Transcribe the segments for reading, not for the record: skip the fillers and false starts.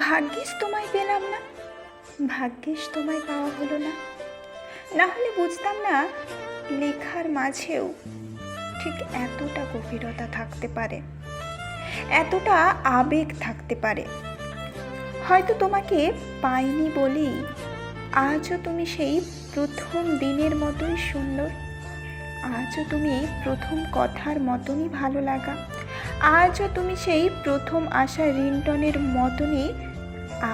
ভাগ্যিস তোমায় পেলাম না, ভাগ্যিস তোমায় পাওয়া হলো না। না হলে বুঝতাম না লেখার মাঝেও ঠিক এতটা গভীরতা থাকতে পারে, এতটা আবেগ থাকতে পারে। হয়তো তোমাকে পাইনি বলেই আজও তুমি সেই প্রথম দিনের মতোই সুন্দর, আজও তুমি প্রথম কথার মতনই ভালো লাগা, আজও তুমি সেই প্রথম আসা রিংটনের মতনই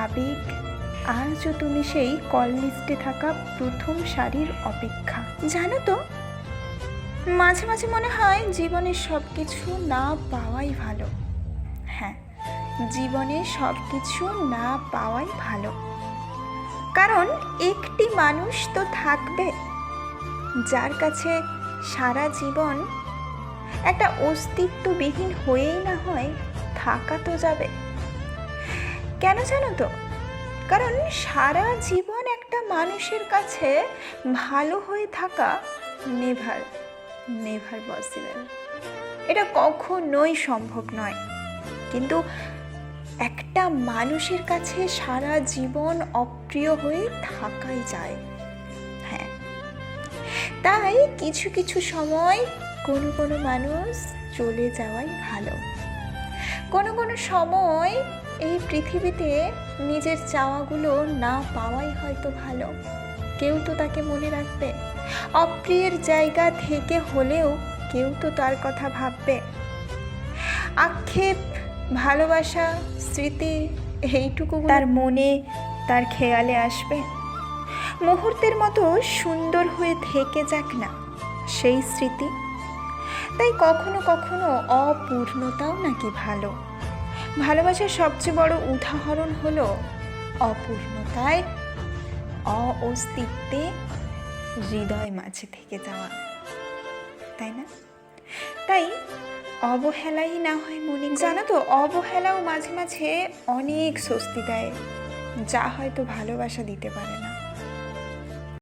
আবেগ, আজও তুমি সেই কল লিস্টে থাকা প্রথম সারির অপেক্ষা। জানো তো, মাঝে মাঝে মনে হয় জীবনের সব কিছু না পাওয়াই ভালো। হ্যাঁ, জীবনে সব কিছু না পাওয়াই ভালো, কারণ একটি মানুষ তো থাকবে যার কাছে সারা জীবন একটা অস্তিত্ববিহীন হয়েই না হয় থাকা তো যাবে। কেন জানো তো? কারণ সারা জীবন একটা মানুষের কাছে ভালো হয়ে থাকা নেভার নেভার পসিবল, এটা কখনোই সম্ভব নয়। কিন্তু একটা মানুষের কাছে সারা জীবন অপ্রিয় হয়ে থাকাই যায়। হ্যাঁ, তাই কিছু কিছু সময় কোনো কোনো মানুষ চলে যাওয়াই ভালো। কোনো কোনো সময় এই পৃথিবীতে নিজের চাওয়াগুলো না পাওয়াই হয়তো ভালো। কেউ তো তাকে মনে রাখবে, অপ্রিয়ের জায়গা থেকে হলেও কেউ তো তার কথা ভাববে। আক্ষেপ, ভালোবাসা, স্মৃতি এইটুকু তার মনে, তার খেয়ালে আসবে। মুহূর্তের মতো সুন্দর হয়ে থেকে যাক না সেই স্মৃতি। তাই কখনো কখনো অপূর্ণতাও নাকি ভালো। ভালোবাসার সবচেয়ে বড় উদাহরণ হলো অপূর্ণতায়, অস্তিত্বে হৃদয় মাঝে থেকে যাওয়া, তাই না? তাই অবহেলাই না হয় মনে। জানো তো, অবহেলাও মাঝে মাঝে অনেক স্বস্তি দেয়, যা হয়তো ভালোবাসা দিতে পারে না।